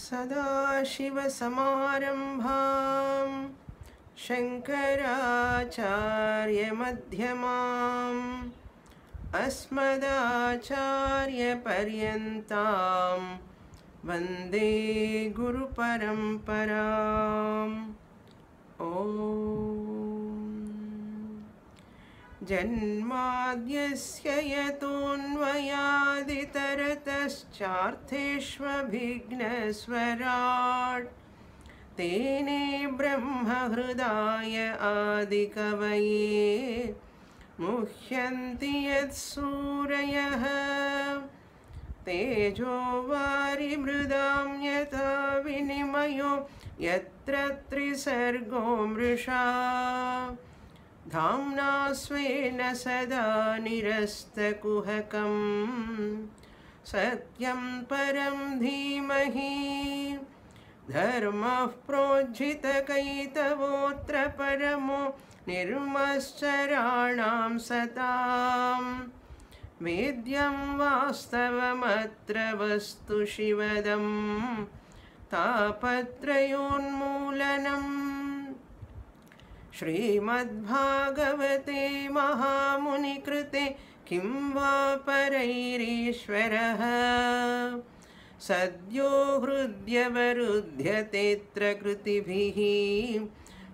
सदाशिवसमारम्भां शङ्कराचार्यमध्यमाम् अस्मदाचार्यपर्यन्तां वन्दे गुरुपरम्पराम्। ॐ जन्माद्यस्य यतोऽन्वयादितरतश्चार्थेष्वभिघ्नस्वराट् तेने ब्रह्महृदाय आदिकवये मुह्यन्ति यत्सूरयः तेजो वारिमृदां यथा विनिमयो यत्र त्रिसर्गो मृषा धाम्ना स्वेन सदा निरस्तकुहकं सत्यं परं धीमहि धर्मः प्रोज्झितकैतवोऽत्र परमो निर्मश्चराणां सतां वेद्यं वास्तवमत्र वस्तु शिवदं तापत्रयोन्मूलनम्। श्रीमद्भागवते महामुनिकृते किं वा परैरीश्वरः सद्यो हृद्यवरुध्यतेऽत्र कृतिभिः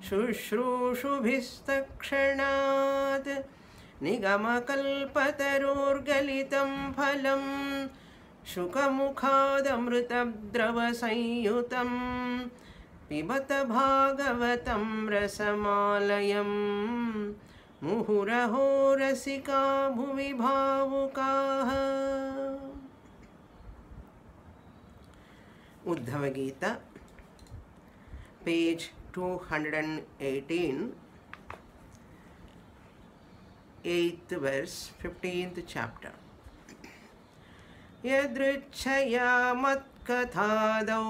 शुश्रूषुभिस्तत्क्षणात् निगमकल्पतरोर्गलितं फलं शुकमुखादमृतद्रवसंयुतं पिबत भागवतं रसमालयं मुहुरहो रसिका भुवि भावुकाः। Uddhava Gita, page 218, 8th verse, 15th chapter. यदृच्छया मत्कथादौ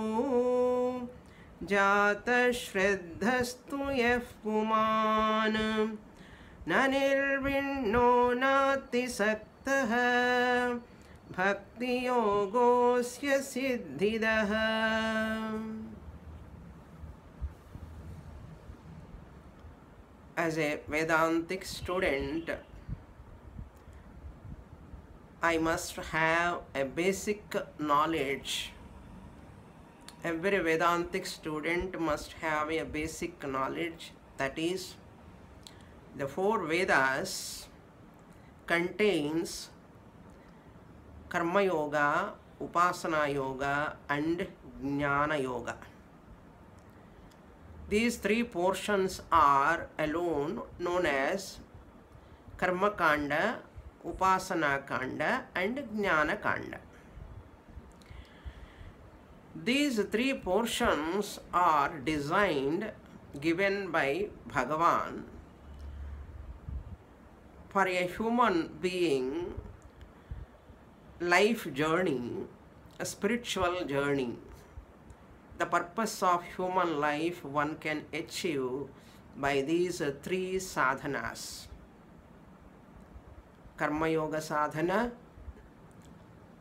जातश्रद्धस्तु यः पुमान् न निर्विण्णो नातिसक्तः भक्तियोगोऽस्य सिद्धिदः। As a Vedantic student, I must have a basic knowledge. Every Vedantic student must have a basic knowledge, that is, the four Vedas contains Karma Yoga, Upasana Yoga and Jnana Yoga. These three portions are alone known as Karma Kanda, Upasana Kanda and Jnana Kanda. These three portions are designed, given by Bhagavan for a human being life journey, a spiritual journey. The purpose of human life one can achieve by these three sadhanas: Karma Yoga sadhana,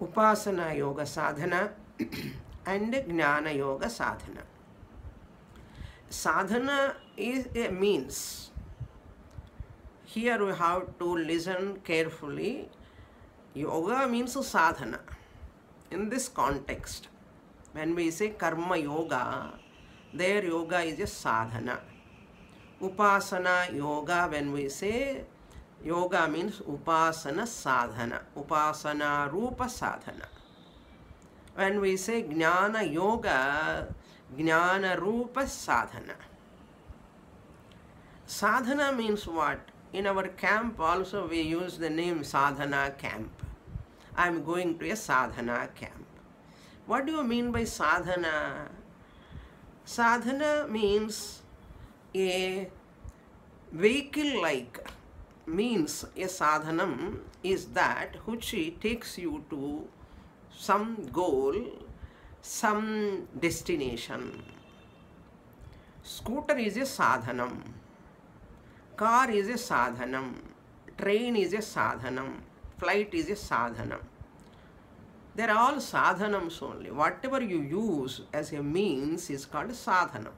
Upasana Yoga sadhana and Jnana Yoga sadhana. Sadhana is a means. Here we have to listen carefully. Yoga means sadhana. In this context, when we say Karma Yoga, their yoga is a sadhana. Upasana Yoga, when we say yoga means Upasana sadhana, Upasana Rupa sadhana. When we say Jnana Yoga, Jnana Rupa sadhana. Sadhana means what? In our camp also we use the name sadhana camp. I am going to a sadhana camp. What do you mean by sadhana? Sadhana means a vehicle-like, means a sadhanam is that which takes you to some goal, some destination. Scooter is a sadhanam, car is a sadhanam, train is a sadhanam, flight is a sadhanam. They are all sadhanams only. Whatever you use as a means is called sadhanam.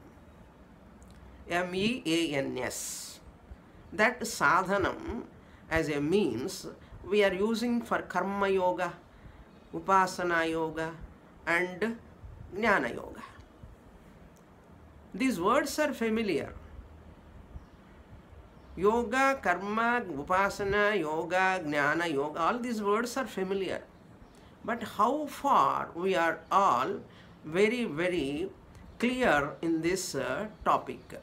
MEANS. That sadhanam as a means we are using for karma yoga, upasana yoga and jnana yoga. These words are familiar. Yoga, karma, upasana, yoga, jnana yoga, all these words are familiar. But how far we are all very, very clear in this topic.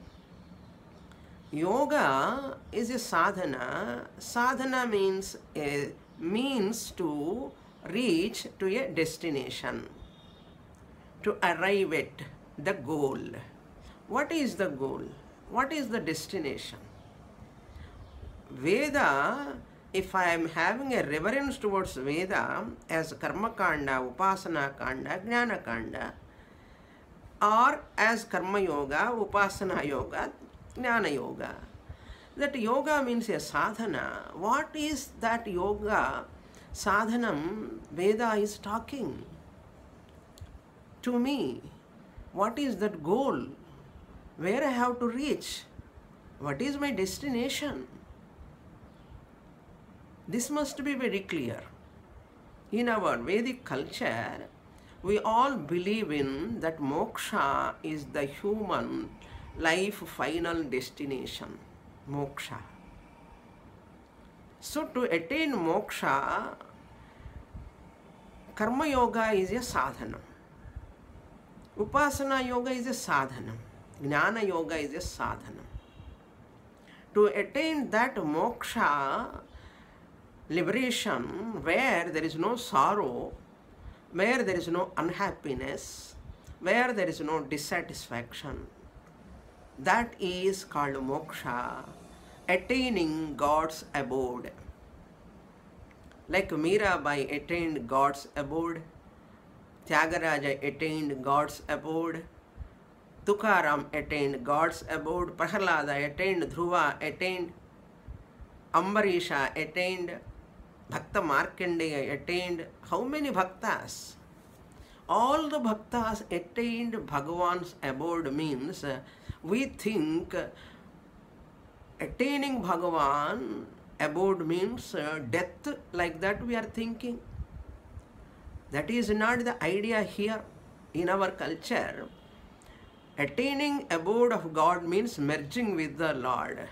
Yoga is a sadhana. Sadhana means a means to reach to a destination, to arrive at the goal. What is the goal? What is the destination? Veda, if I am having a reverence towards Veda as Karma Kanda, Upasana Kanda, Jnana Kanda, or as Karma Yoga, Upasana Yoga, Jnana Yoga, that yoga means a sadhana. What is that yoga sadhanam Veda is talking to me? What is that goal? Where I have to reach? What is my destination? This must be very clear. In our Vedic culture, we all believe in that moksha is the human life final destination. Moksha. So to attain moksha, karma yoga is a sadhana. Upasana yoga is a sadhana. Jnana yoga is a sadhana. To attain that moksha, liberation, where there is no sorrow, where there is no unhappiness, where there is no dissatisfaction, that is called moksha, attaining God's abode. Like Mirabai attained God's abode, Tyagaraja attained God's abode, Tukaram attained God's abode, Prahalada attained, Dhruva attained, Ambarisha attained, Bhakta Markandeya attained. How many bhaktas? All the bhaktas attained Bhagavan's abode means we think attaining Bhagavan abode means death, like that we are thinking. That is not the idea here in our culture. Attaining abode of God means merging with the Lord.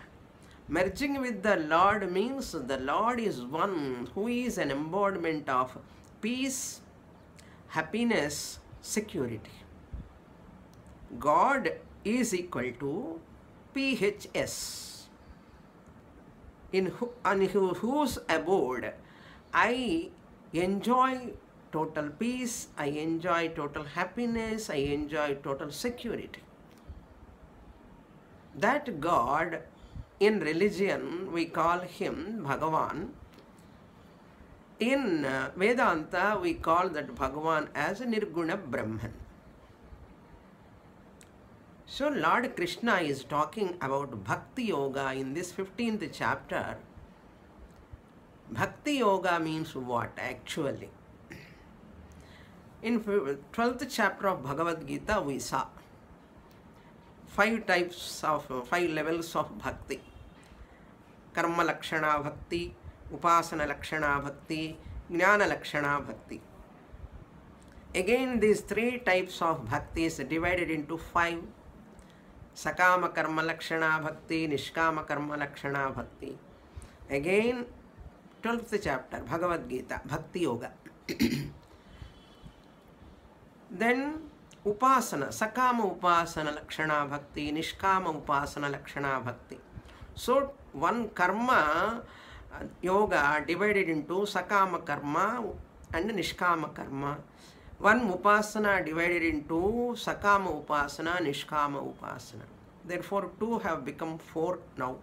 Merging with the Lord means the Lord is one who is an embodiment of peace, happiness, security. God is equal to PHS. On whose abode I enjoy total peace, I enjoy total happiness, I enjoy total security. That God, in religion, we call him Bhagavan. In Vedanta, we call that Bhagavan as Nirguna Brahman. So Lord Krishna is talking about Bhakti Yoga in this 15th chapter. Bhakti Yoga means what actually? In 12th chapter of Bhagavad Gita, we saw 5 levels of bhakti. Karma Lakshana Bhakti, Upasana Lakshana Bhakti, Jnana Lakshana Bhakti. Again, these 3 types of bhakti is divided into 5. Sakama Karma Lakshana Bhakti, Nishkama Karma Lakshana Bhakti. Again, 12th chapter, Bhagavad Gita, Bhakti Yoga. Then Upasana, Sakama Upasana Lakshana Bhakti, Nishkama Upasana Lakshana Bhakti. So, one karma yoga divided into Sakama Karma and Nishkama Karma. One Upasana divided into Sakama Upasana, Nishkama Upasana. Therefore, 2 have become 4 now.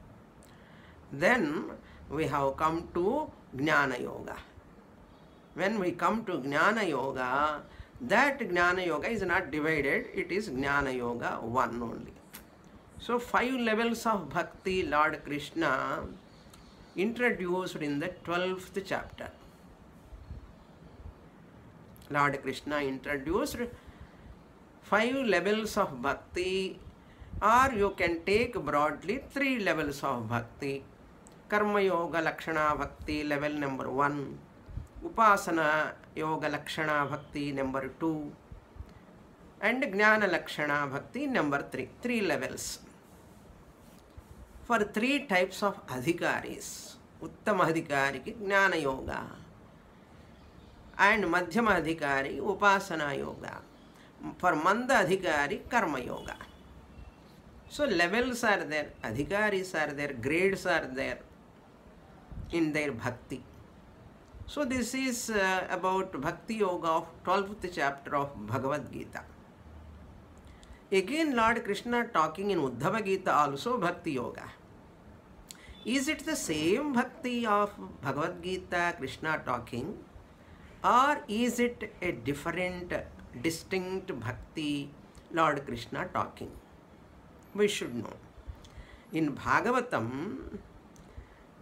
Then we have come to Jnana Yoga. When we come to Jnana Yoga, that Jnana Yoga is not divided, it is Jnana Yoga 1 only. So 5 levels of bhakti Lord Krishna introduced in the 12th chapter. Lord Krishna introduced 5 levels of bhakti, or you can take broadly 3 levels of bhakti. Karma Yoga Lakshana Bhakti level number 1, Upasana Yoga Lakshana Bhakti number 2, and Jnana Lakshana Bhakti number 3. 3 levels. For 3 types of adhikaris, Uttama Adhikari Jnana Yoga, and Madhyama Adhikari Upasana Yoga. For Manda Adhikari Karma Yoga. So levels are there, adhikaris are there, grades are there in their bhakti. So this is about Bhakti Yoga of 12th chapter of Bhagavad Gita. Again Lord Krishna talking in Uddhava Gita also Bhakti Yoga. Is it the same bhakti of Bhagavad Gita Krishna talking, or is it a different, distinct bhakti Lord Krishna talking? We should know. In Bhagavatam,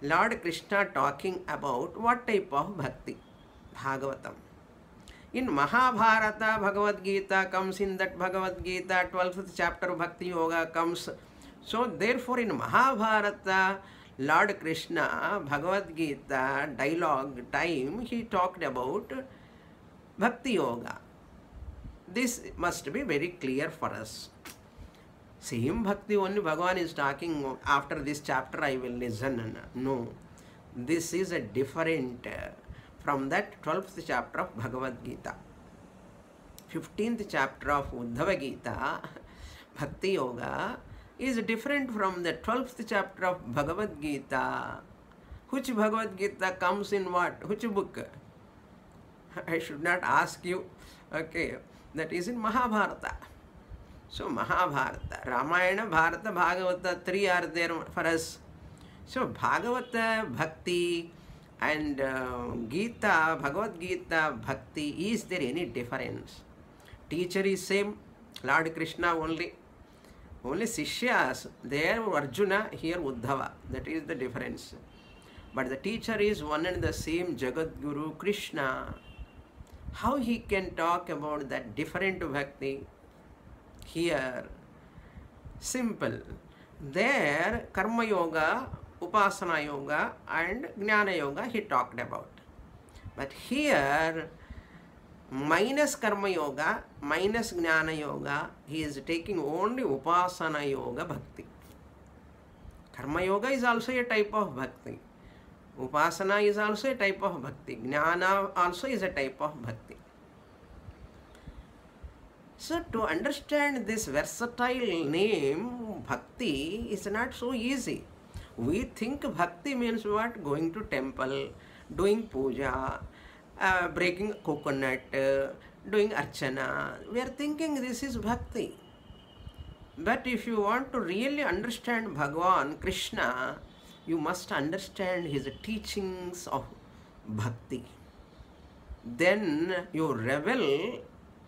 Lord Krishna talking about what type of bhakti? Bhagavatam. In Mahabharata, Bhagavad Gita comes in that Bhagavad Gita, 12th chapter Bhakti Yoga comes. So therefore in Mahabharata, Lord Krishna, Bhagavad Gita, dialogue time, he talked about Bhakti Yoga. This must be very clear for us. Same bhakti only Bhagavan is talking, after this chapter I will listen. No, this is a different from that 12th chapter of Bhagavad Gita. 15th chapter of Uddhava Gita, Bhakti Yoga, is different from the 12th chapter of Bhagavad Gita. Which Bhagavad Gita comes in what? Which book? I should not ask you. Okay, that is in Mahabharata. So Mahabharata, Ramayana, Bharata, Bhagavata, 3 are there for us. So Bhagavata, Bhakti, and Gita, Bhagavad Gita, Bhakti, is there any difference? Teacher is same, Lord Krishna only. Only Sishyas, there Arjuna, here Uddhava. That is the difference. But the teacher is one and the same, Jagat Guru Krishna. How he can talk about that different bhakti? Here, simple. There, Karma Yoga, Upasana Yoga, and Jnana Yoga he talked about. But here, minus Karma Yoga, minus Jnana Yoga, he is taking only Upasana Yoga Bhakti. Karma Yoga is also a type of Bhakti. Upasana is also a type of Bhakti. Jnana also is a type of Bhakti. So to understand this versatile name, Bhakti, is not so easy. We think Bhakti means what? Going to temple, doing puja, breaking coconut, doing archana. We are thinking this is Bhakti. But if you want to really understand Bhagavan, Krishna, you must understand his teachings of Bhakti. Then you revel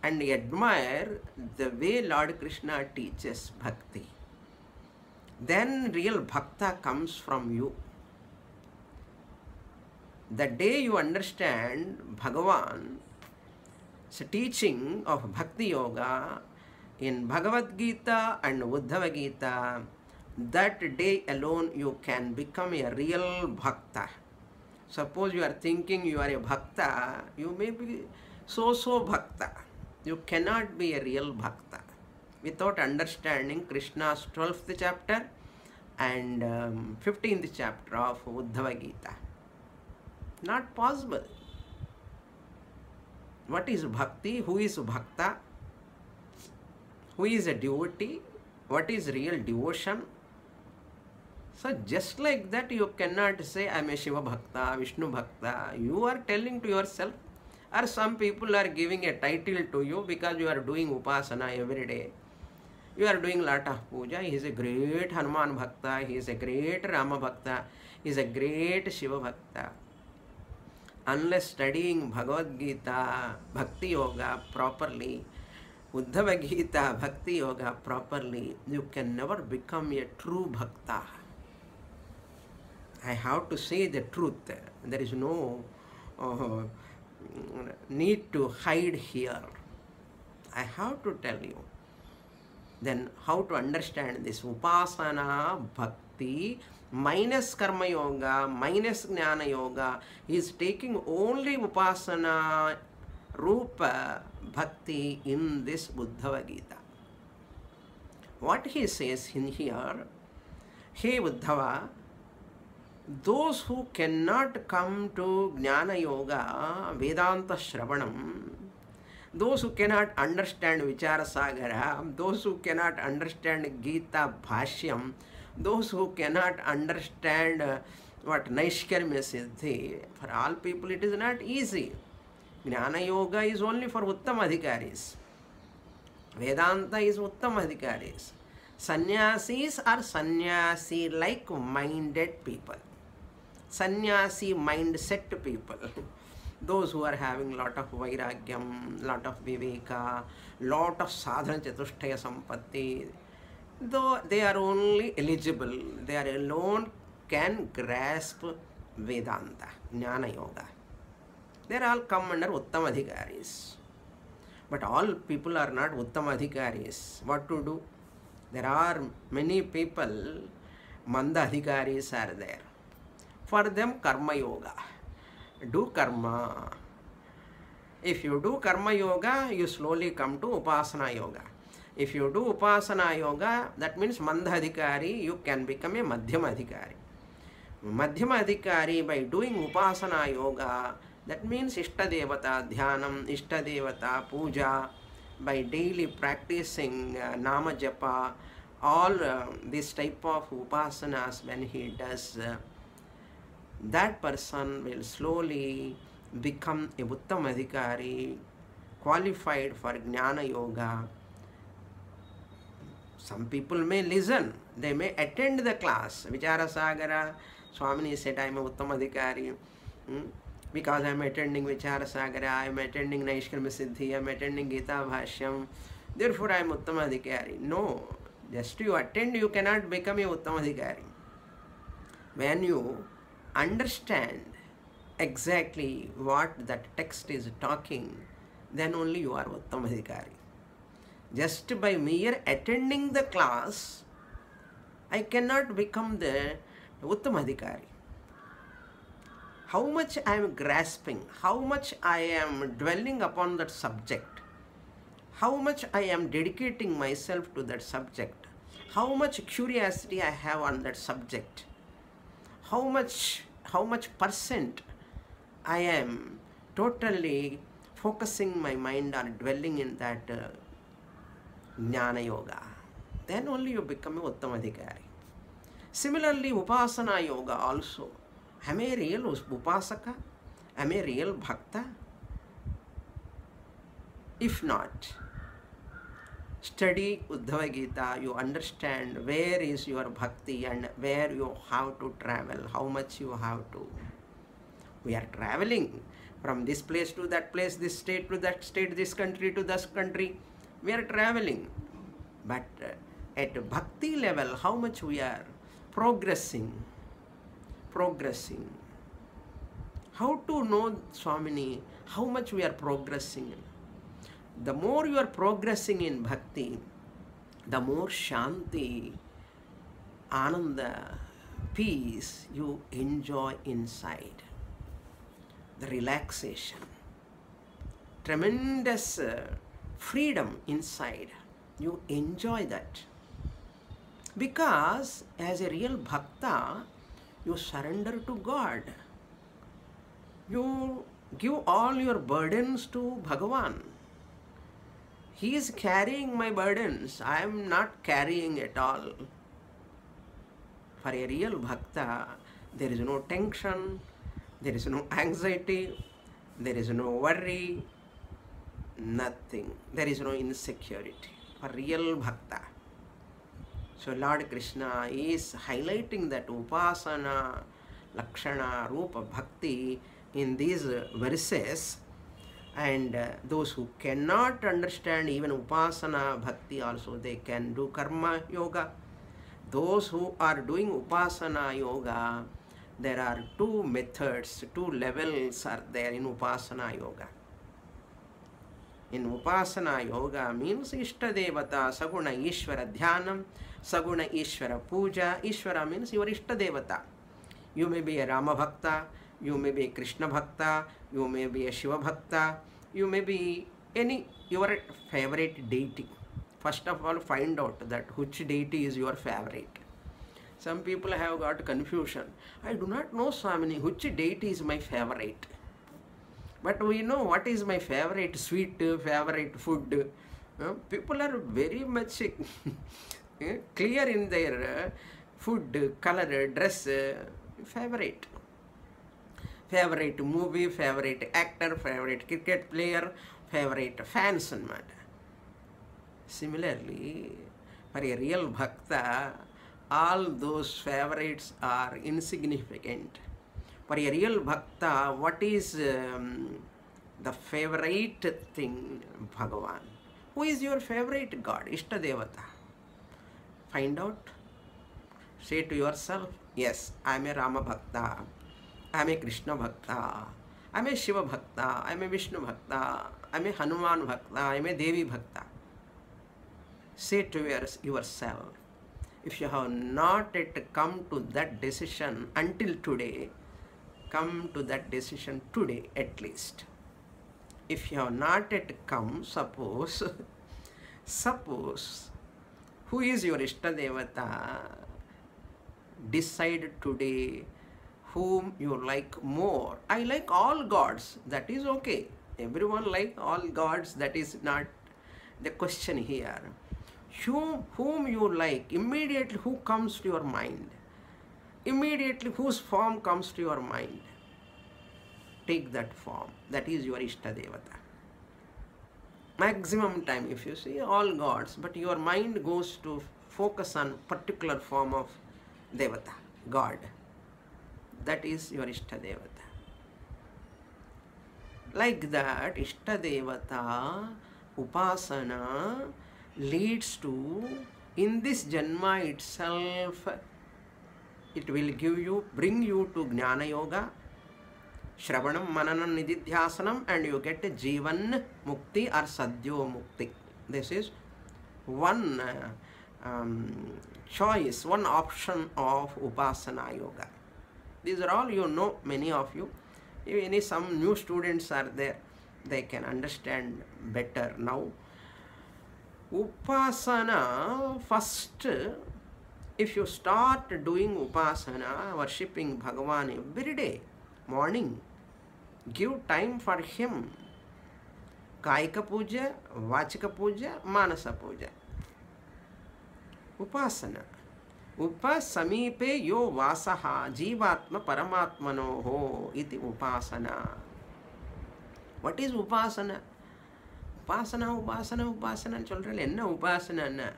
and admire the way Lord Krishna teaches Bhakti. Then real Bhakta comes from you. The day you understand Bhagavan's teaching of Bhakti Yoga in Bhagavad Gita and Uddhava Gita, that day alone you can become a real Bhakta. Suppose you are thinking you are a Bhakta, you may be so Bhakta. You cannot be a real Bhakta without understanding Krishna's 12th chapter and 15th chapter of Uddhava Gita. Not possible. What is Bhakti? Who is Bhakta? Who is a devotee? What is real devotion? So just like that you cannot say I am a Shiva Bhakta, Vishnu Bhakta. You are telling to yourself, or some people are giving a title to you because you are doing Upasana every day. You are doing lot of puja. He is a great Hanuman Bhakta, he is a great Rama Bhakta, he is a great Shiva Bhakta. Unless studying Bhagavad Gita, Bhakti Yoga properly, Uddhava Gita, Bhakti Yoga properly, you can never become a true Bhakta. I have to say the truth. There is no need to hide here. I have to tell you. Then how to understand this? Upasana, bhakti, minus karma yoga, minus jnana yoga is taking only upasana, rupa, bhakti in this Uddhava Gita. What he says in here, hey Uddhava, those who cannot come to Jnana Yoga, Vedanta Shravanam, those who cannot understand Vichara Sagara, those who cannot understand Gita Bhashyam, those who cannot understand what Naishkarmya Siddhi, for all people it is not easy. Jnana Yoga is only for Uttamadhikaris. Vedanta is Uttamadhikaris. Sannyasis are sannyasi-like minded people. Sannyasi mindset people. Those who are having lot of vairagyam, lot of viveka, lot of sadhana chatushtaya sampatti, though they are only eligible, they are alone can grasp Vedanta, Jnana Yoga. They are all come under Uttamadhikaris. But all people are not Uttamadhikaris. What to do? There are many people, Mandadhikaris are there. For them, Karma Yoga. Do karma. If you do Karma Yoga, you slowly come to Upasana Yoga. If you do Upasana Yoga, that means Mandadhikari, you can become a Madhyamadhikari. Madhyamadhikari, by doing Upasana Yoga, that means Ishtadevata Dhyanam, Ishtadevata Puja, by daily practicing Nama Japa, all this type of Upasanas when he does, that person will slowly become a Uttamadhikari, qualified for Jnana Yoga. Some people may listen, they may attend the class. Vichara Sagara, Swamini said, I am a Uttamadhikari. Because I am attending Vichara Sagara, I am attending Naishkarmya Siddhi, I am attending Gita Bhashyam, therefore I am Uttamadhikari. No, just you attend, you cannot become a Uttamadhikari. When you understand exactly what that text is talking, then only you are Uttamadhikari. Just by mere attending the class, I cannot become the Uttamadhikari. How much I am grasping, how much I am dwelling upon that subject, how much I am dedicating myself to that subject, how much curiosity I have on that subject, how much percent I am totally focusing my mind on dwelling in that Jnana Yoga, then only you become a Uttamadhikari. Similarly, Upasana Yoga also. Am I a real Upasaka? Am I a real Bhakta? If not, study Uddhava Gita, you understand where is your bhakti and where you have to travel, how much you have to. We are traveling from this place to that place, this state to that state, this country to this country. We are traveling. But at bhakti level, how much we are progressing. How to know, Swamini, how much we are progressing? The more you are progressing in bhakti, the more shanti, ananda, peace you enjoy inside. The relaxation, tremendous freedom inside, you enjoy that. Because as a real bhakta, you surrender to God. You give all your burdens to Bhagavan. He is carrying my burdens. I am not carrying at all. For a real bhakta, there is no tension, there is no anxiety, there is no worry, nothing. There is no insecurity. For real bhakta. So Lord Krishna is highlighting that Upasana, Lakshana, Rupa, Bhakti in these verses, and those who cannot understand even Upasana, Bhakti also, they can do Karma Yoga. Those who are doing Upasana Yoga, there are two methods, two levels are there in Upasana Yoga. In Upasana Yoga means Ishtadevata, Saguna Ishvara Dhyanam, Saguna Ishvara Puja. Ishvara means your Ishtadevata. You may be a Rama Bhakta, you may be a Krishna Bhakta, you may be a Shiva Bhakta, you may be any your favorite deity. First of all, find out that which deity is your favorite. Some people have got confusion. I do not know, Swamini, which deity is my favorite. But we know what is my favorite sweet, favorite food. People are very much clear in their food, color, dress, favorite. Favorite movie, favorite actor, favorite cricket player, favorite fans and matter. Similarly, for a real bhakta, all those favorites are insignificant. For a real bhakta, what is the favorite thing? Bhagavan. Who is your favorite God? Ishtadevata. Find out. Say to yourself, yes, I am a Rama Bhakta, I am a Krishna Bhakta, I am a Shiva Bhakta, I am a Vishnu Bhakta, I am a Hanuman Bhakta, I am a Devi Bhakta. Say to yourself, if you have not yet come to that decision until today, come to that decision today at least. If you have not yet come, suppose, who is your Ishtadevata? Decide today whom you like more. I like all gods, that is okay. Everyone like all gods, that is not the question here. Whom you like, immediately who comes to your mind? Immediately whose form comes to your mind? Take that form, that is your Ishtadevata. Maximum time, if you see all gods, but your mind goes to focus on particular form of Devata, God. That is your Ishtadevata. Like that, Ishtadevata, Upasana leads to, in this Janma itself, it will bring you to Jnana Yoga, Shravanam, Mananam, Nididhyasanam, and you get Jivan Mukti or Sadhyo Mukti. This is one choice, one option of Upasana Yoga. These are all you know, many of you. Even if some new students are there, they can understand better now. Upasana, first, if you start doing Upasana, worshipping Bhagavan every day, morning, give time for him. Kaika puja, Vachika puja, Manasa puja. Upasana. Upa samipe yo vasaha jivatma paramatmanoho iti upasana. What is upasana? Upasana children. Enna upasana na?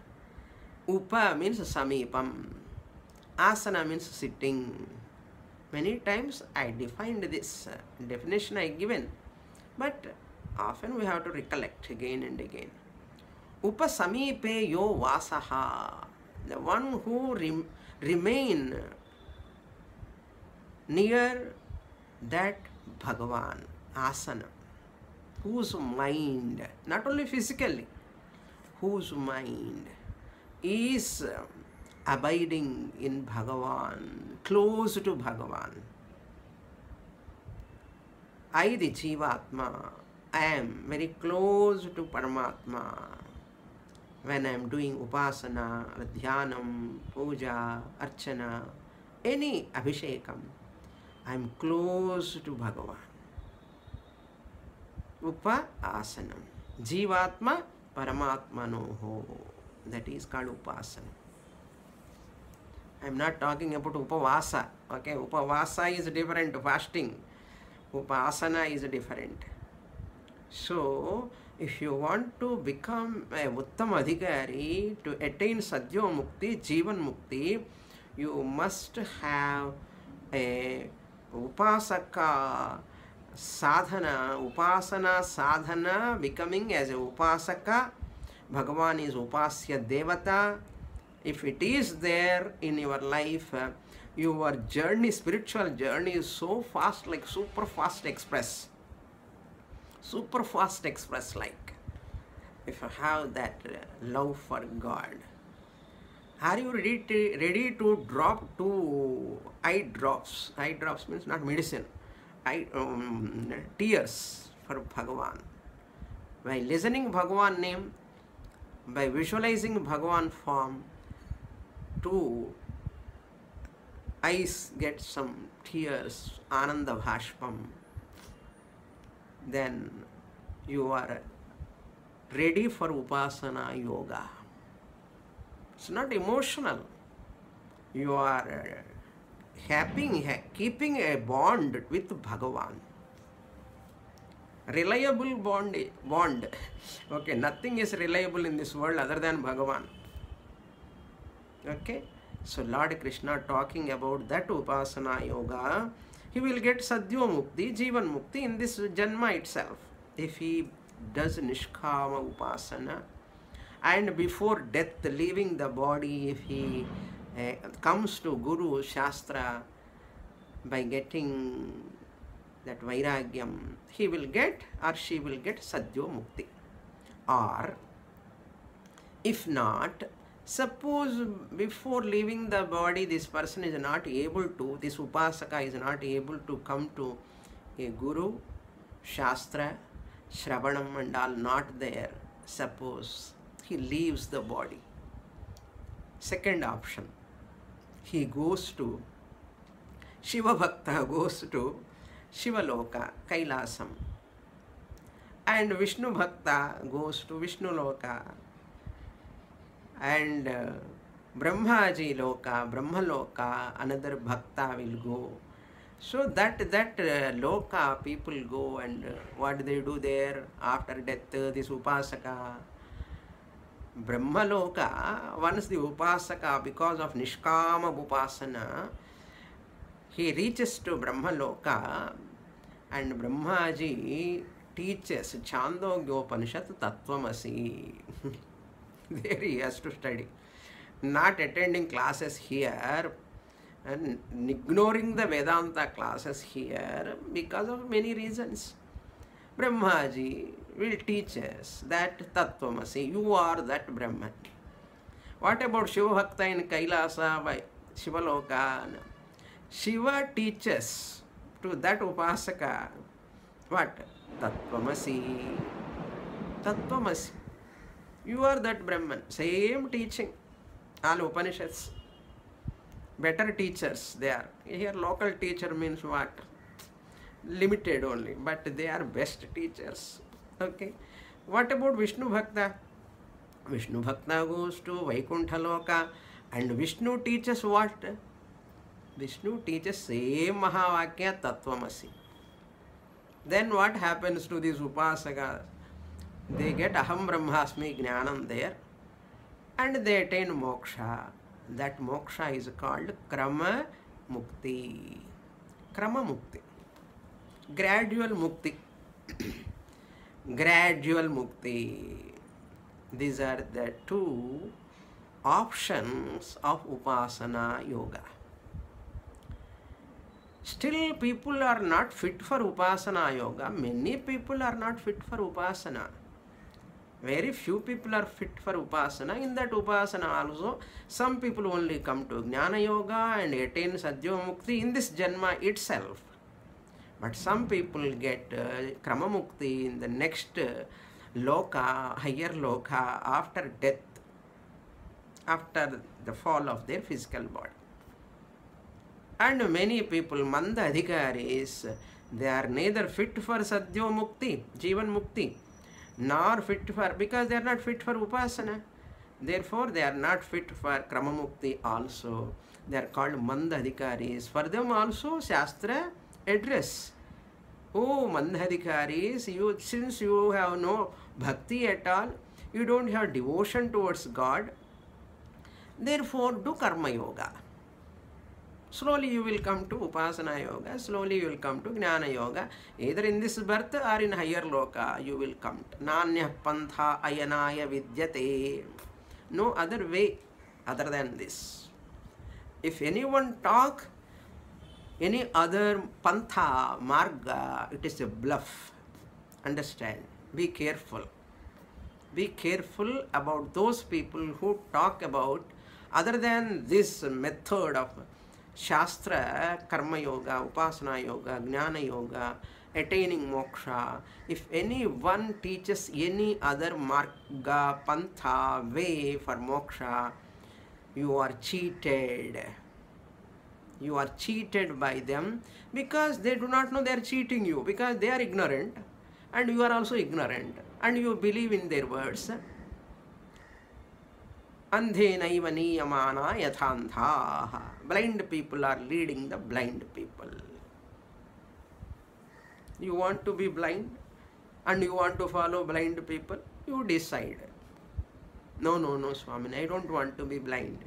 Upa means samipam. Asana means sitting. Many times I defined this definition I given, but often we have to recollect again and again. Upa samipe yo vasaha. The one who remain near that Bhagavan, asana, whose mind, not only physically, whose mind is abiding in Bhagavan, close to Bhagavan. I, the Jivatma, I am very close to Paramatma. When I am doing Upasana, Dhyanam, Puja, Archana, any Abhishekam, I am close to Bhagavan. Upa Asanam. Jivatma Paramatmanoho. That is called Upasana. I am not talking about Upavasa. Okay, Upavasa is different, fasting. Upasana is different. So, if you want to become a Uttam Adhikari, to attain Sadhyo Mukti, Jivan Mukti, you must have a Upasaka sadhana, Upasana sadhana, becoming as a Upasaka. Bhagavan is Upasya Devata. If it is there in your life, your journey, spiritual journey is so fast, like super fast express. Super fast express, like if you have that love for God. Are you ready to drop 2 eye drops? Eye drops means not medicine. Tears for Bhagavan. By listening Bhagavan name, by visualizing Bhagavan form, 2 eyes get some tears, Ananda Bhashpam, then you are ready for Upasana Yoga. It's not emotional. You are keeping a bond with Bhagavan. Reliable bond. Okay, nothing is reliable in this world other than Bhagavan. Okay, so Lord Krishna talking about that Upasana Yoga, he will get Sadhya Mukti, Jivan Mukti in this Janma itself. If he does Nishkama Upasana, and before death, leaving the body, if he comes to Guru Shastra by getting that Vairagyam, he will get or she will get Sadhya Mukti. Or if not, suppose before leaving the body, this person is not able to, this Upasaka is not able to come to a Guru, Shastra, Shravanam and all not there. Suppose he leaves the body. Second option, he goes to, Shiva Bhakta goes to Shiva Loka, Kailasam, and Vishnu Bhakta goes to Vishnu Loka, and Brahmaji Loka, Brahma Loka, another Bhakta will go. So that Loka people go, and what do they do there after death? This Upasaka, Brahma Loka, once the Upasaka, because of Nishkama Upasana, he reaches to Brahma Loka, and Brahmaji teaches Chandogyopanishad Tattvamasi. There he has to study. Not attending classes here and ignoring the Vedanta classes here because of many reasons. Brahmaji will teach us that Tattvamasi, you are that Brahman. What about Shiva Bhakta in Kailasa by Shiva Loka? Shiva teaches to that Upasaka what? Tattvamasi. Tattvamasi. You are that Brahman. Same teaching. All Upanishads. Better teachers they are. Here local teacher means what? Limited only. But they are best teachers. Okay. What about Vishnu Bhakta? Vishnu Bhakta goes to Vaikuntha Loka, and Vishnu teaches what? Vishnu teaches same Mahavakya Tattvamasi. Then what happens to these Upasakas? They get Aham Brahmasmi Jnanam there, and they attain moksha. That moksha is called Krama Mukti. Krama Mukti. Gradual Mukti. Gradual Mukti. These are the 2 options of Upasana Yoga. Still people are not fit for Upasana Yoga. Many people are not fit for Upasana. Very few people are fit for Upasana. In that Upasana also, some people only come to Jnana Yoga and attain Sadhya Mukti in this Janma itself. But some people get Krama Mukti in the next Loka, higher Loka, after death, after the fall of their physical body. And many people, Manda Adhikaris, they are neither fit for Sadhya Mukti, Jivan Mukti, nor fit for, because they are not fit for Upasana. Therefore, they are not fit for Krama Mukti also. They are called Manda Adhikaris. For them also, Shastra address. Oh, Manda Adhikaris, you, since you have no bhakti at all, you don't have devotion towards God, therefore do Karma Yoga. Slowly you will come to Upasana Yoga, slowly you will come to Jnana Yoga. Either in this birth or in higher Loka you will come. Nanya Pantha Ayanaya Vidyate. No other way other than this. If anyone talk any other pantha, marga, it is a bluff. Understand? Be careful. Be careful about those people who talk about other than this method of Shastra, Karma Yoga, Upasana Yoga, Jnana Yoga, attaining moksha. If anyone teaches any other marga, pantha, way for moksha, you are cheated. You are cheated by them because they do not know they are cheating you, because they are ignorant and you are also ignorant and you believe in their words. Andhenaiva niyamana yathandhaha. Blind people are leading the blind people. You want to be blind and you want to follow blind people? You decide. No, Swamini, I don't want to be blind.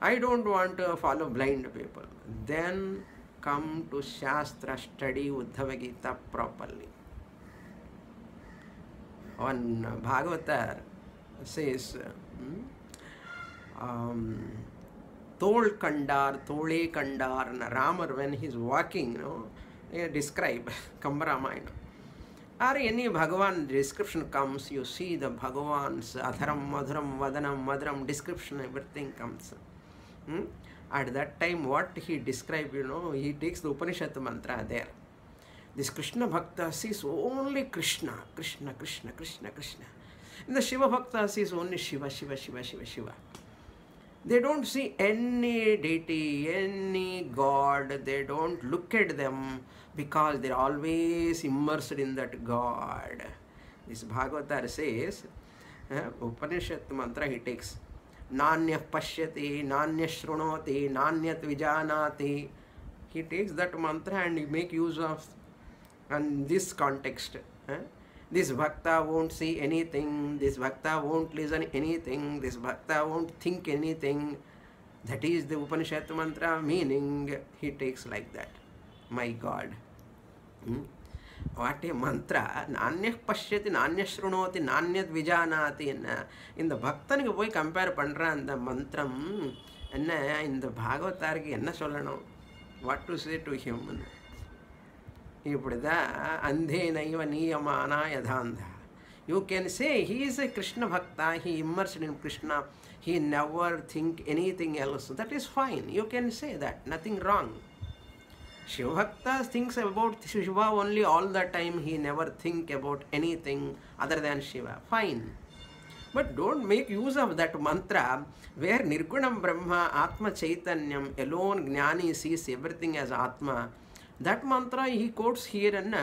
I don't want to follow blind people. Then come to Shastra, study Uddhava Gita properly. One Bhagavata says, Tol Kandar, Tole Kandar, and Ramar, when he is walking, describe Kambaramayan. Or any Bhagavan description comes, you see the Bhagavan's Adharam, Madharam, Vadanam, Madharam description, everything comes. At that time, what he described, he takes the Upanishad mantra there. This Krishna Bhakta sees only Krishna, Krishna, Krishna, Krishna, Krishna. And the Shiva Bhakta sees only Shiva, Shiva, Shiva, Shiva, Shiva. They don't see any deity, any god. They don't look at them because they're always immersed in that God. This Bhagavatar says, Upanishad mantra he takes. Nanyah pashyati, nanyah shrunoti, nanyat vijanati. He takes that mantra and he make use of in this context. This bhakta won't see anything, this bhakta won't listen anything, this bhakta won't think anything. That is the Upanishad mantra meaning. He takes like that. My God. What a mantra. Nanyah pashyati, nanyah shrunoti, nanyat vijanati. In the bhakta you go compare pandra and the mantram. And in the Bhagavatar enna sollano. What to say to him? Andhenaiva niyamana yadhandha. You can say he is a Krishna Bhakta, he immersed in Krishna, he never think anything else. That is fine. You can say that. Nothing wrong. Shiva Bhakta thinks about Shiva only all the time. He never think about anything other than Shiva. Fine. But don't make use of that mantra where Nirgunam Brahma, Atma Chaitanyam, alone Jnani sees everything as Atma. That mantra he quotes here and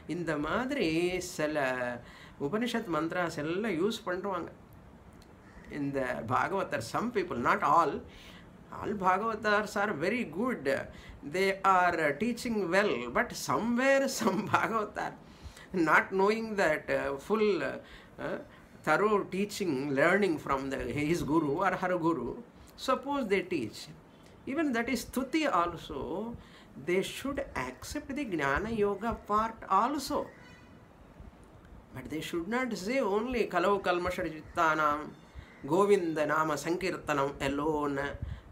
in the Madri Sela Upanishad mantras use pandruvaanga. In the Bhagavatar, some people, not all Bhagavatars are very good. They are teaching well, but somewhere some Bhagavatar, not knowing that full thorough teaching, learning from his guru or her guru, suppose they teach. Even that is stuti also, they should accept the Jnana Yoga part also. But they should not say only Kalau Kalmashajittanam, Govinda Nama Sankirtanam alone.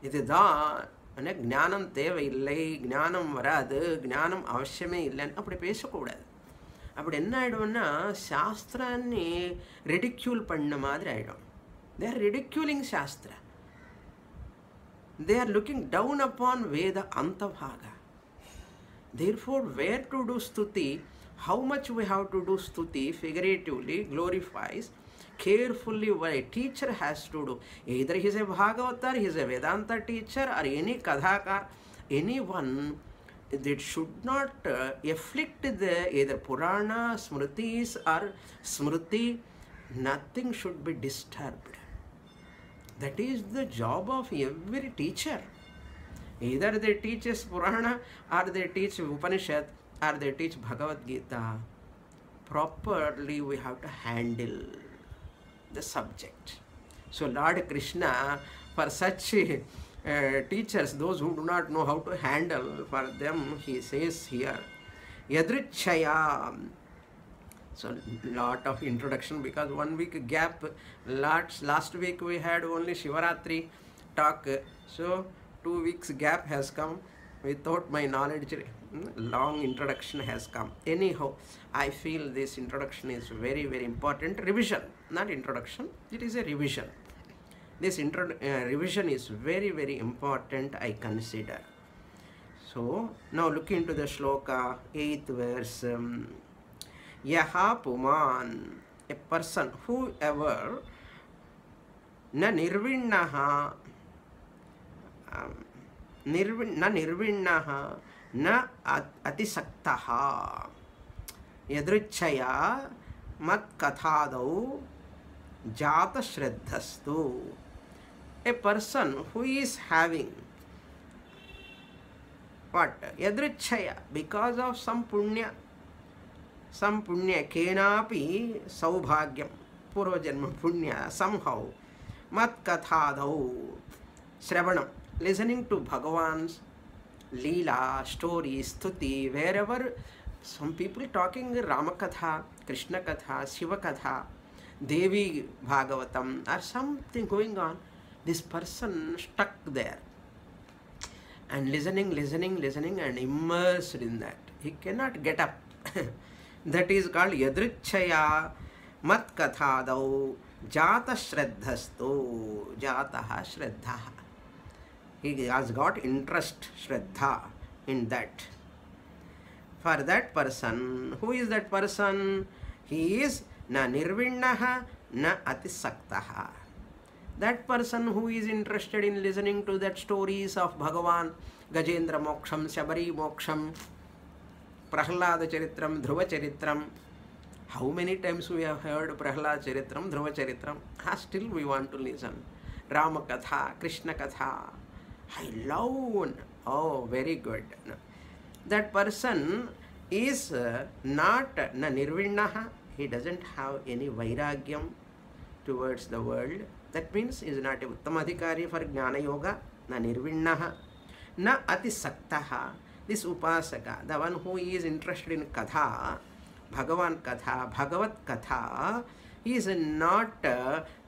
Idha Jnanam Teva illai, Jnanam Varadu, Jnanam Avashyame illan. Appadi pesakoodathu. Appadi enna aiduvana Shastranni ridicule panna madri aidum. They are ridiculing Shastra. They are looking down upon Veda Antavhaga. Therefore, where to do stuti, how much we have to do stuti, figuratively glorifies, carefully what a teacher has to do. Either he is a Bhagavatar, he is a Vedanta teacher, or any Kadhakar, anyone that should not afflict the either Purana, Smritis, or Smriti, nothing should be disturbed. That is the job of every teacher. Either they teach Purana, or they teach Upanishad, or they teach Bhagavad Gita. Properly we have to handle the subject. So Lord Krishna, for such teachers, those who do not know how to handle, for them he says here, Yadrichaya. So lot of introduction because 1 week gap. Last week we had only Shivaratri. talk. So 2 weeks gap has come without my knowledge. Long introduction has come. Anyhow, I feel this introduction is very, very important. Revision, not introduction. It is a revision. This revision is very, very important, I consider. So now look into the shloka, 8th verse. Yaha puman, a person, whoever, na nirvinnaha, na nirvinnaha, na atisaktaha, yadrichaya mat kathadau jata shraddhastu. A person who is having what? Yadrichaya, because of some punya, kenapi saubhagyam, purvajanma punya, somehow, mat kathadau, shravanam, listening to Bhagavan's Leela, stories, stuti, wherever some people talking Rama Katha, Krishna Katha, Shiva Katha, Devi Bhagavatam, or something going on, this person stuck there and listening and immersed in that. He cannot get up. That is called yadrichaya mat kathadau jata shraddhastu. Jataha shraddhaha. He has got interest, shraddha, in that. For that person, who is that person? He is na nirvinnaha na atisaktaha. That person who is interested in listening to that stories of Bhagavan, Gajendra Moksham, Shabari Moksham, Prahlada Charitram, Dhruva Charitram. How many times we have heard Prahlada Charitram, Dhruva Charitram? Still we want to listen. Rama Katha, Krishna Katha. I love. Oh, very good. That person is not na nirvinnaha. He doesn't have any vairagyam towards the world. That means he is not a uttamadhikari for jnana yoga. Na nirvinnaha. Na atisaktaha. This upasaka, the one who is interested in katha, Bhagavan katha, Bhagavat katha, he is not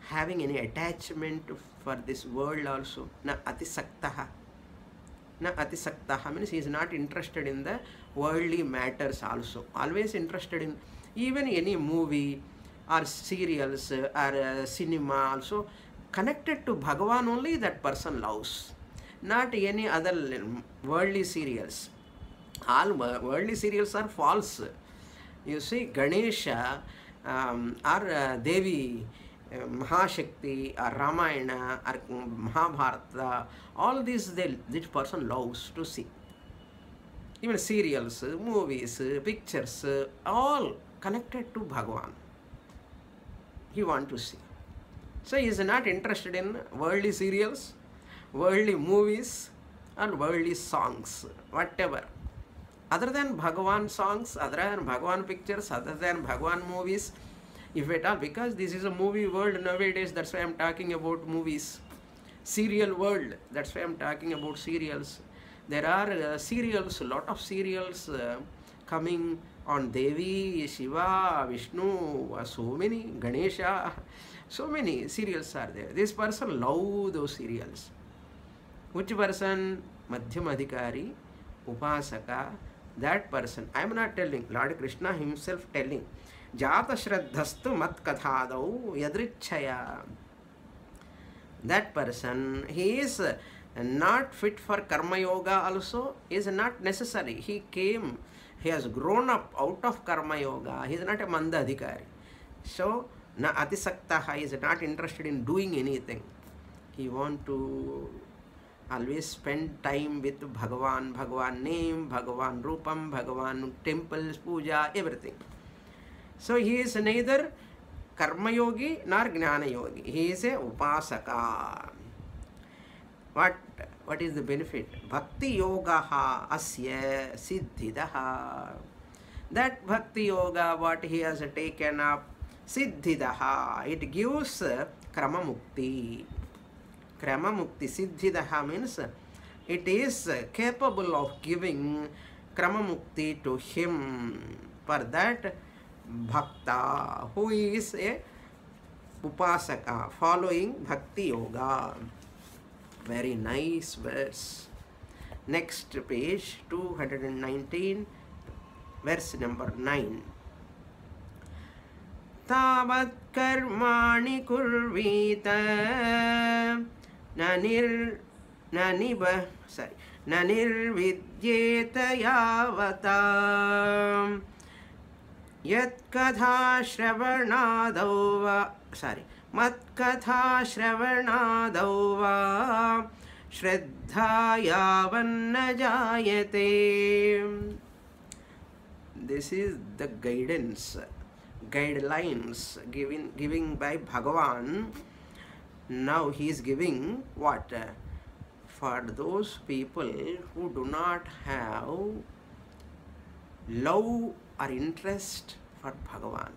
having any attachment for this world also. Na atisaktaha. Na atisaktaha means he is not interested in the worldly matters also. Always interested in even any movie or serials or cinema also. Connected to Bhagavan only that person loves. Not any other worldly serials. All worldly serials are false. You see, Ganesha or Devi, Mahashakti or Ramayana or Mahabharata, all these this person loves to see. Even serials, movies, pictures, all connected to Bhagavan. He wants to see. So he is not interested in worldly serials, worldly movies or worldly songs, whatever. Other than Bhagavan songs, other than Bhagavan pictures, other than Bhagavan movies, if at all, because this is a movie world nowadays, that's why I am talking about movies. Serial world, that's why I am talking about serials. There are serials, a lot of serials coming on Devi, Shiva, Vishnu, so many, Ganesha, so many serials are there. This person loves those serials. Which person? Madhyam Adhikari, Upasaka, that person. I am not telling, Lord Krishna himself telling. Jata shraddhastu mat kathadau yadrichaya. That person, he is not fit for karma yoga also, is not necessary. He came, he has grown up out of karma yoga. He is not a manda adhikari. So, na atisaktaha, is not interested in doing anything. He want to always spend time with Bhagavan, Bhagavan name, Bhagavan Rupam, Bhagavan temples, puja, everything. So he is neither karma yogi nor jnana yogi. He is a upasaka. What is the benefit? Bhakti yoga asya siddhidaha. That bhakti yoga, what he has taken up, siddhidaha, it gives krama mukti. Krama mukti, siddhidaha means it is capable of giving krama mukti to him. For that bhakta, who is a upasaka, following bhakti yoga. Very nice verse. Next page, 219, verse number 9. Tavat karmani kurvita nanirvidyeta yavata yat katha shravanadau va matkatha shravanadau va shraddha yavanna jayate. This is the guidelines giving by Bhagavan. Now he is giving what? For those people who do not have love or interest for Bhagavan.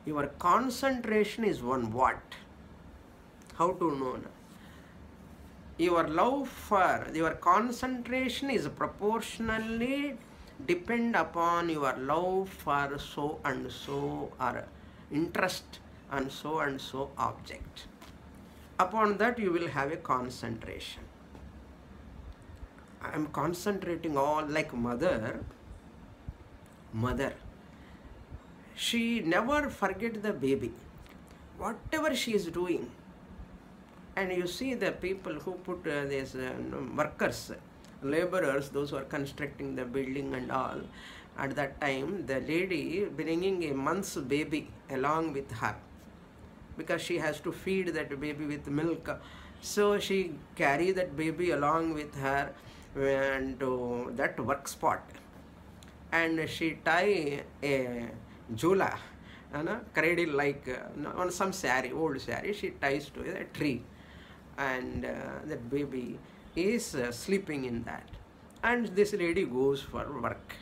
Your concentration is on what? How to know? Your concentration is proportionally depend upon your love for so and so or interest on so and so object. Upon that you will have a concentration. I am concentrating all like mother. She never forget the baby. Whatever she is doing. And you see the people who put these workers, laborers, those who are constructing the building and all, at that time the lady bringing a month's baby along with her, because she has to feed that baby with milk, so she carry that baby along with her and to that work spot, and she tie a jula, cradle like on some sari, old sari, she ties to a tree, and that baby is sleeping in that, and this lady goes for work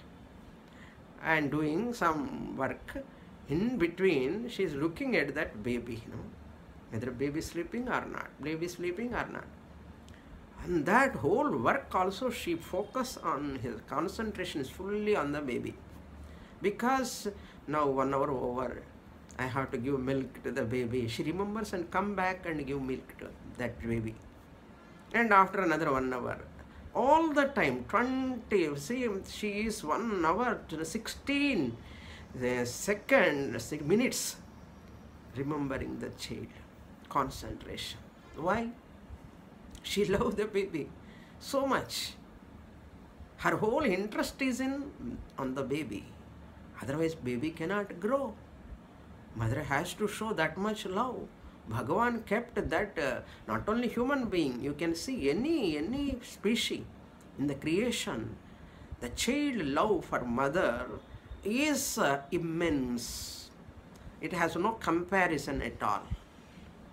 and doing some work. In between she is looking at that baby, whether baby sleeping or not, and that whole work also she focus on, his concentration is fully on the baby, because now 1 hour over, I have to give milk to the baby. She remembers and come back and give milk to that baby. And after another 1 hour, all the time 20, see, she is 1 hour to 16 minutes remembering the child. Concentration. Why? She loved the baby so much. Her whole interest is on the baby. Otherwise baby cannot grow. Mother has to show that much love. Bhagavan kept that, not only human being, you can see any species in the creation, the child love for mother is immense. It has no comparison at all.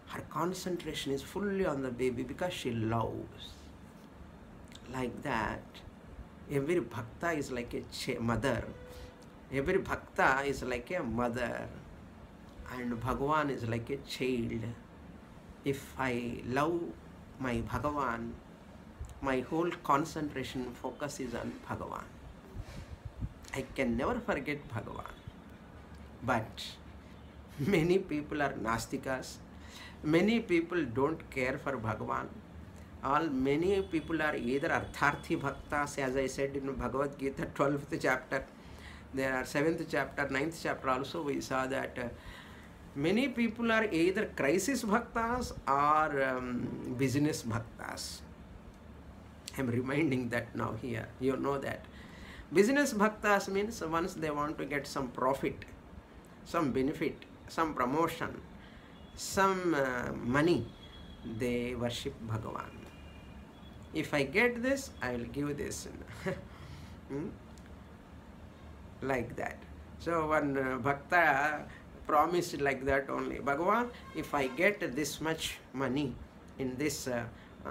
Her concentration is fully on the baby because she loves. Like that, every bhakta is like a mother. Every bhakta is like a mother. And Bhagavan is like a child. If I love my Bhagavan, my whole concentration focus is on Bhagavan. I can never forget Bhagavan. But many people are Nastikas. Many people don't care for Bhagavan. Many people are either Artharthi Bhaktas, as I said in Bhagavad Gita, 12th chapter. There are 7th chapter, 9th chapter also we saw that many people are either crisis bhaktas or business bhaktas. I am reminding that now here. You know that. Business bhaktas means once they want to get some profit, some benefit, some promotion, some money, they worship Bhagavan. If I get this, I will give this. Like that. So one bhakta promised like that only. Bhagavan, if I get this much money in this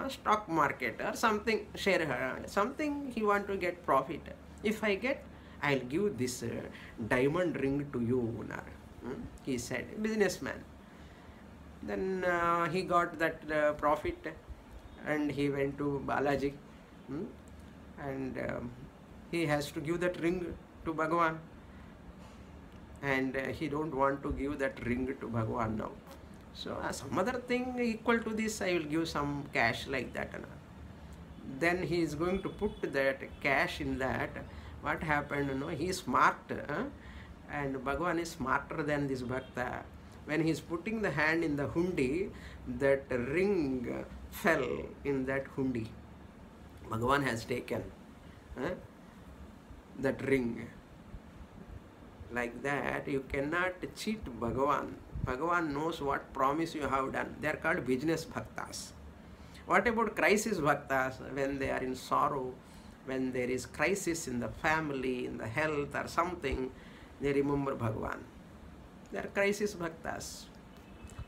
stock market or something, share something he want to get profit. If I get, I'll give this diamond ring to you. He said, businessman. Then he got that profit and he went to Balaji and he has to give that ring to Bhagavan. And he don't want to give that ring to Bhagavan now. So some other thing equal to this, I will give some cash like that. Then he is going to put that cash in that. What happened? He is smart, and Bhagavan is smarter than this bhakta. When he is putting the hand in the hundi, that ring fell in that hundi. Bhagavan has taken that ring. Like that, you cannot cheat Bhagavan. Bhagavan knows what promise you have done. They are called business bhaktas. What about crisis bhaktas? When they are in sorrow, when there is crisis in the family, in the health or something, they remember Bhagavan. They are crisis bhaktas.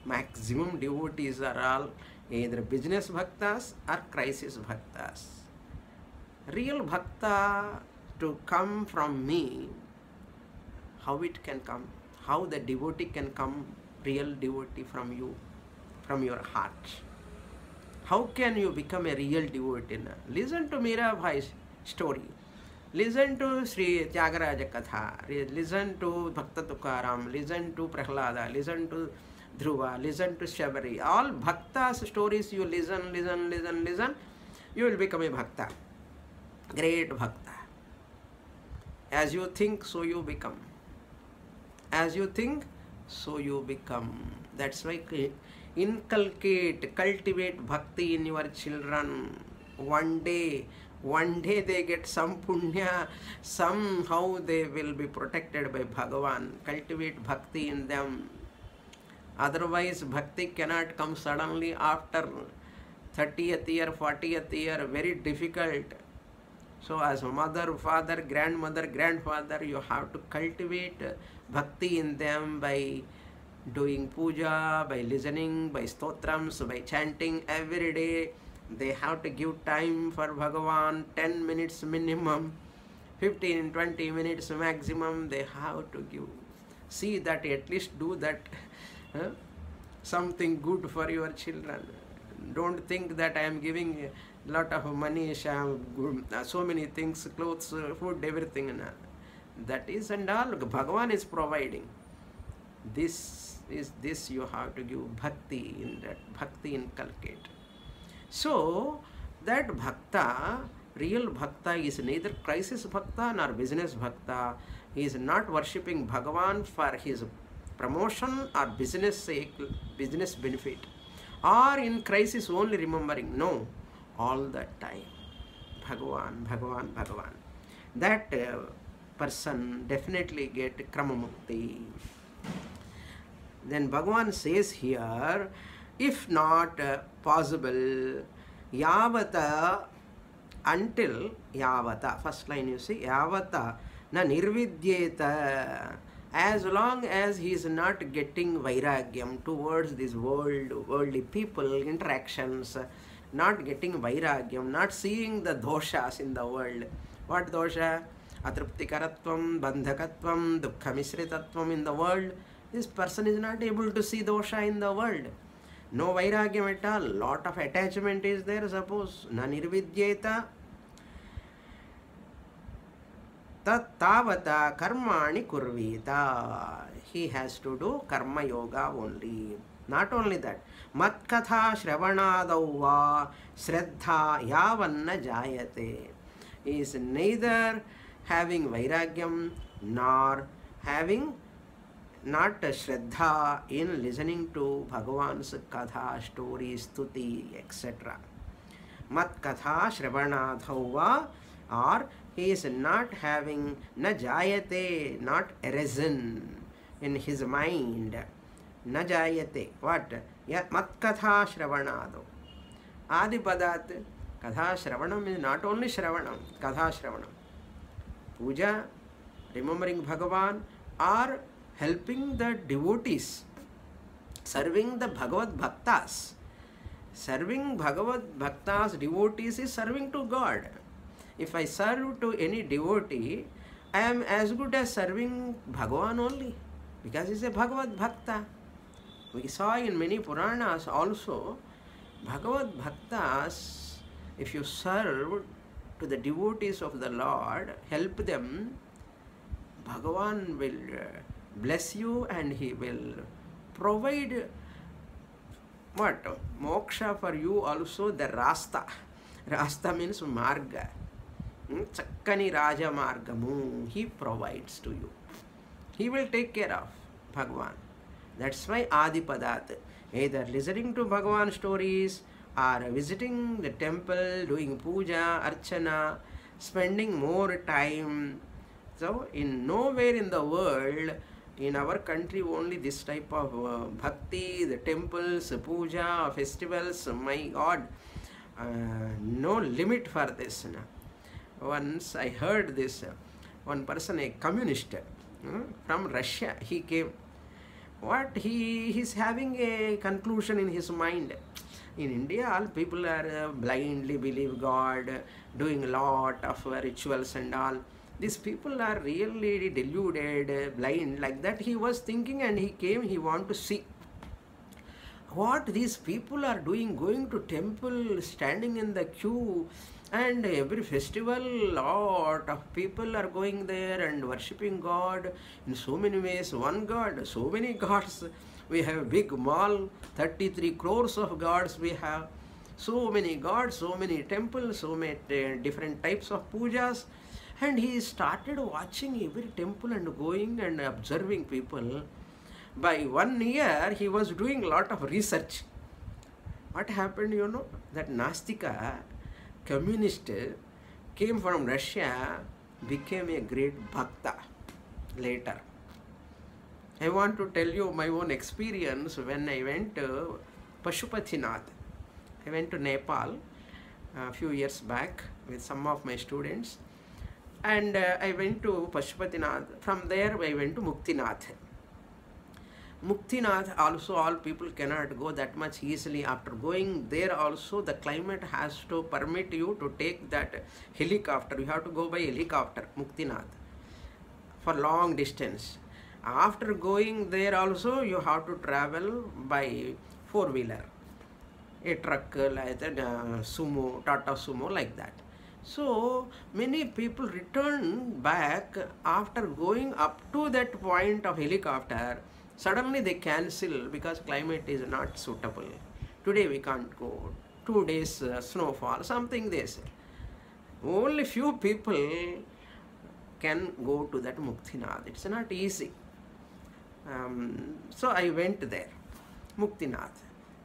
Maximum devotees are all either business bhaktas or crisis bhaktas. Real bhakta to come from me, how it can come? How the devotee can come, real devotee from you, from your heart? How can you become a real devotee? Listen to Mirabai's story. Listen to Sri Tyagaraja Katha. Listen to Bhakta Tukaram. Listen to Prahlada. Listen to Dhruva. Listen to Shabari. All Bhakta's stories you listen. You will become a Bhakta. Great Bhakta. As you think, so you become. As you think, so you become. That's why cultivate bhakti in your children. One day they get some punya, somehow they will be protected by Bhagavan. Cultivate bhakti in them. Otherwise, bhakti cannot come suddenly after 30th year, 40th year, very difficult. So as mother, father, grandmother, grandfather, you have to cultivate bhakti in them by doing puja, by listening, by stotrams, by chanting every day. They have to give time for Bhagavan, 10 minutes minimum, 15, 20 minutes maximum, they have to give. See that, at least do that, something good for your children. Don't think that I am giving a lot of money, so many things, clothes, food, everything. That is and all, Bhagavan is providing. This you have to give bhakti in that, bhakti inculcate. So that bhakta, real bhakta, is neither crisis bhakta nor business bhakta. He is not worshipping Bhagavan for his promotion or business sake, business benefit, or in crisis only remembering. No, all the time Bhagavan, Bhagavan, Bhagavan. That person definitely get Kramamukti. Then Bhagavan says here, if not possible, yavata, until yavata, first line you see, yavata na nirvidyeta, as long as he is not getting vairagyam towards this worldly people, interactions, not getting vairagyam, not seeing the doshas in the world. What dosha? Atruptikaratvam, bandhakatvam, dukkhamisritatvam in the world. This person is not able to see dosha in the world. No vairagyam at all. Lot of attachment is there, suppose. Na nirvidyeta tat tavata karmani kurvita. He has to do karma yoga only. Not only that. Matkatha shravanadau va shraddha yavanna jayate. He is neither having vairagyam nor having not shraddha in listening to Bhagavan's katha, stories, stuti, etc. Mat katha shravanadhau va, or he is not having na jayate, not arisen in his mind. Na jayate. What? Mat katha shravanadhau. Adipadat. Katha shravanam is not only shravanam, katha shravanam. Puja, remembering Bhagavan, or helping the devotees, serving the Bhagavad Bhaktas. Serving Bhagavad Bhaktas, devotees, is serving to God. If I serve to any devotee, I am as good as serving Bhagavan only, because he is a Bhagavad Bhakta. We saw in many Puranas also, Bhagavad Bhaktas, if you serve to the devotees of the Lord, help them, Bhagavan will bless you and he will provide What? Moksha for you also the Rasta. Rasta means Marga. Chakkani Raja Margamu. He provides to you. He will take care of Bhagwan. That's why Adipadat. Either listening to Bhagwan stories or visiting the temple, doing puja, archana, spending more time. So, in nowhere in the world, in our country, only this type of bhakti, the temples, puja, festivals, my God, no limit for this. Once I heard this, one person, a communist from Russia, he came. What he is having a conclusion in his mind. In India, all people are blindly believe God, doing a lot of rituals and all. These people are really deluded, blind, like that he was thinking, and he came, he want to see what these people are doing, going to temple, standing in the queue, and every festival, lot of people are going there and worshipping God in so many ways. One God, so many gods. We have a big mall, 33 crores of gods we have. So many gods, so many temples, so many different types of pujas. And he started watching every temple and going and observing people. By 1 year, he was doing a lot of research. What happened, you know? That Nastika, communist, came from Russia, became a great bhakta later. I want to tell you my own experience when I went to Pashupatinath. I went to Nepal a few years back with some of my students, and I went to Pashupatinath. From there I went to Muktinath. Muktinath also, all people cannot go that much easily. After going there also, the climate has to permit you to take that helicopter. You have to go by helicopter, Muktinath, for long distance. After going there also, you have to travel by four-wheeler, a truck like that, sumo, Tata sumo, like that. So many people return back after going up to that point of helicopter. Suddenly they cancel because climate is not suitable. Today we can't go. 2 days snowfall, something they say. Only few people can go to that Muktinath. It's not easy. So I went there, Muktinath.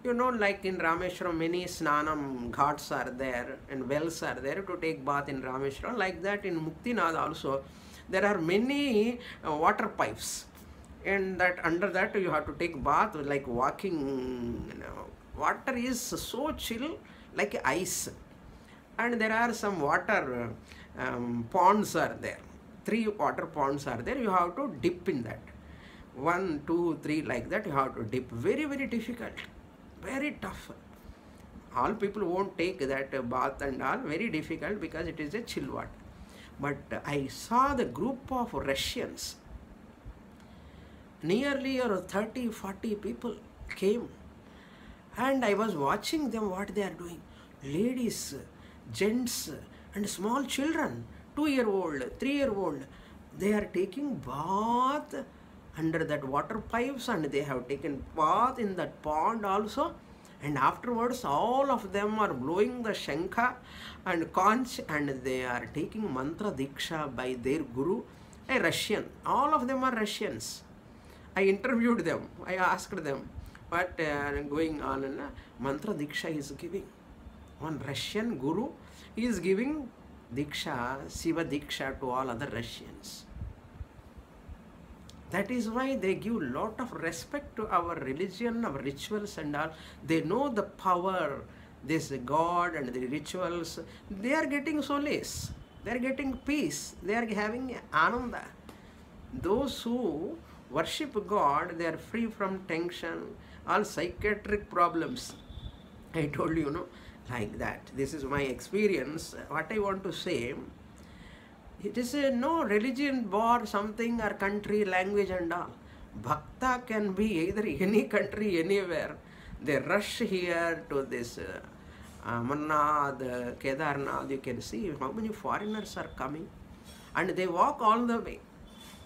You know, like in Rameshwaram, many snanam ghats are there and wells are there to take bath in Rameshwaram. Like that in Muktinath also, there are many water pipes. And that under that you have to take bath, like walking. You know, water is so chill, like ice. And there are some water ponds are there. 3 water ponds are there. You have to dip in that. 1, 2, 3, like that you have to dip. Very, very difficult. Very tough. All people won't take that bath and all. Very difficult because it is a chill water. But I saw the group of Russians. Nearly 30, 40 people came. And I was watching them, what they are doing. Ladies, gents, and small children, 2-year-old, 3-year-old, they are taking bath under that water pipes, and they have taken bath in that pond also. And afterwards, all of them are blowing the shankha and conch, and they are taking mantra diksha by their guru, a Russian. All of them are Russians. I interviewed them. I asked them what going on. And mantra diksha is giving. One Russian guru is giving diksha, Shiva diksha, to all other Russians. That is why they give lot of respect to our religion, our rituals and all. They know the power, this God and the rituals. They are getting solace. They are getting peace. They are having ananda. Those who worship God, they are free from tension, all psychiatric problems. I told you, no, like that. This is my experience. What I want to say, it is no religion bar something or country, language and all. Bhakta can be either any country, anywhere. They rush here to this Amarnath, Kedarnath. You can see how many foreigners are coming. And they walk all the way.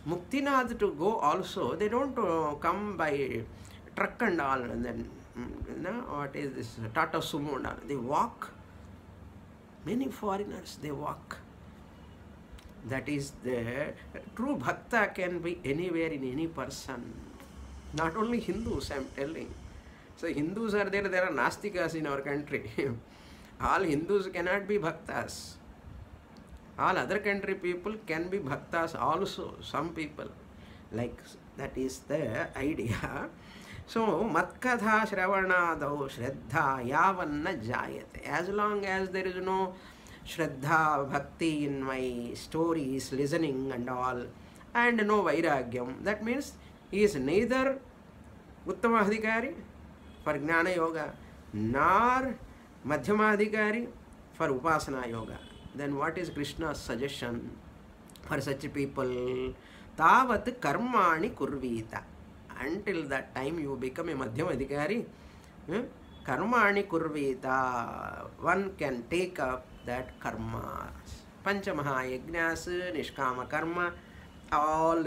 Muktinath to go also, they don't come by truck and all. And then what is this? Tata Sumo. They walk. Many foreigners, they walk. That is the true bhakta can be anywhere in any person. Not only Hindus, I am telling. So Hindus are there are Nastikas in our country. All Hindus cannot be bhaktas. All other country people can be bhaktas also, some people. Like, that is the idea. So, matkatha shravanadau shraddha yavanna jayate. As long as there is no shraddha, bhakti in my stories, listening and all, and no vairagyam, that means he is neither uttama for jnana yoga, nor madhyama for upasana yoga. Then what is Krishna's suggestion for such people? Tavat karmani kurvita. Until that time you become a madhyama adhikari, karmani kurvita. One can take up that karma. Panchamaha yajnas, nishkama karma, all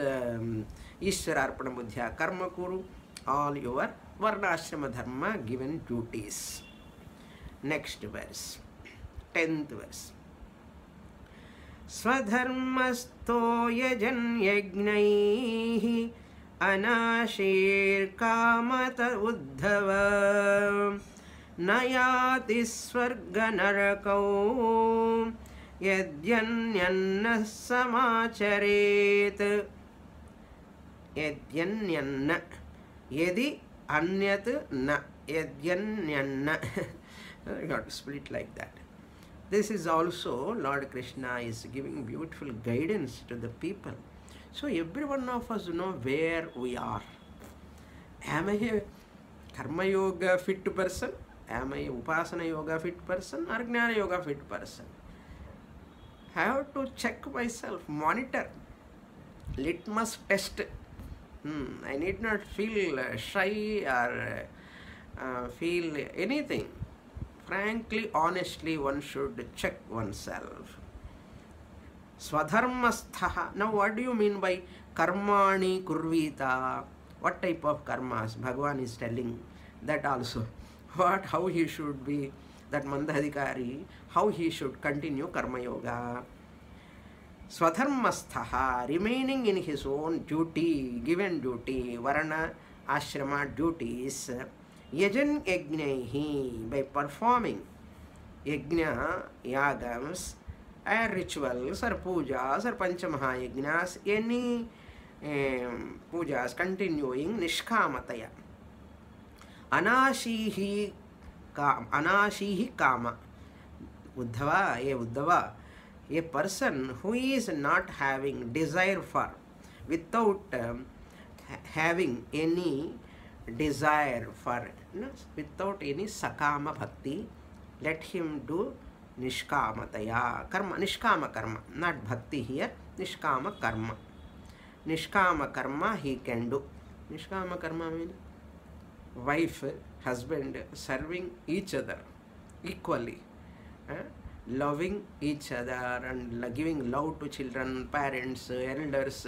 Ishvara arpana buddhya karma kuru, all your varnashrama dharma given duties. Next verse, 10th verse. Swadharmasto yajan yagnaihi anashir kamata uddhava nayati swarga narakau yadyanyanna samacharet. Yadyanyanna yadi anyat na yadyanyanna. You got to split like that. This is also Lord Krishna is giving beautiful guidance to the people. So every one of us know where we are. Am I a karma yoga fit person? Am I a upasana yoga fit person or jnana yoga fit person? I have to check myself, monitor, litmus test. I need not feel shy or feel anything. Frankly, honestly, one should check oneself. Swadharmastha. Now, what do you mean by karmani kurvita? What type of karmas? Bhagavan is telling that also. How he should be, that mandadhikari, how he should continue karma yoga. Swadharmastha, remaining in his own duty, given duty, varana, ashrama duties. Yajan yajnaihi, by performing yajna, yagams, or rituals, or pujas, or panchamaha yajnas, any pujas continuing nishkamataya. Anashihi kama. Uddhava, a person who is not having desire for, without having any desire for, without any sakama bhakti, let him do nishkamataya karma, nishkama karma, not bhakti here, nishkama karma. Nishkama karma he can do. Nishkama karma means wife, husband serving each other equally, loving each other and giving love to children, parents, elders,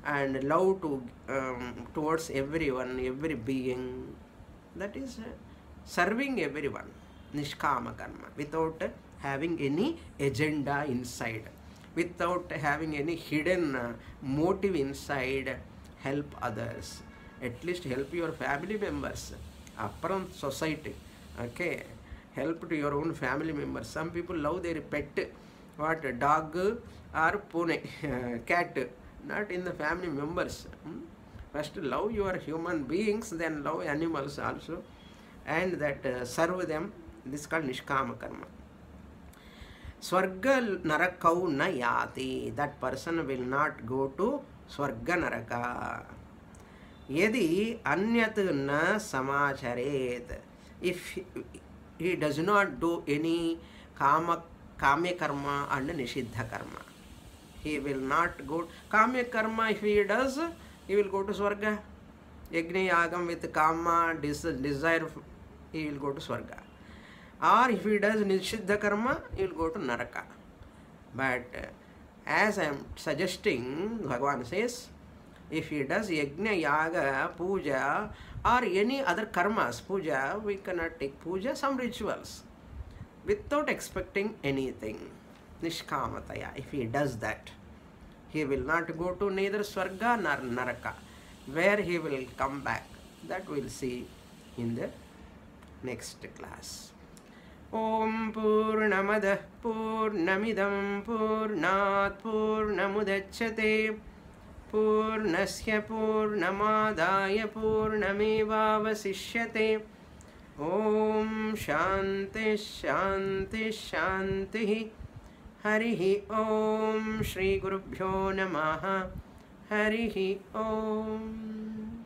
and love to towards everyone, every being. That is serving everyone. Nishkama karma, without having any agenda inside, without having any hidden motive inside. Help others, at least help your family members, upon society. Okay, help to your own family members. Some people love their pet, what, dog or pune, cat, not in the family members. First love your human beings, then love animals also, and that serve them. This is called nishkama karma. Swarga narakau na yati, that person will not go to swarga naraka. Yadi anyat na samacharet, if he does not do any kame karma and nishiddha karma, he will not go. Kame karma, if he does, he will go to swarga. Yajna yagam with kama, desire, he will go to swarga. Or if he does nishiddha karma, he will go to naraka. But as I am suggesting, Bhagavan says, if he does yajna, yaga, puja, or any other karmas, puja, we cannot take puja, some rituals, without expecting anything. Nishkamataya. If he does that, he will not go to neither Swarga nor Naraka. Where he will come back, that we'll see in the next class. Om Purnamadah Purnamidam Purnat Purnamudachyate Purnasya Purnamadaya Purnamevavasishyate. Om Shanti Shanti Shanti. Harihi Om. Shri Gurubhyo Namaha. Harihi Om.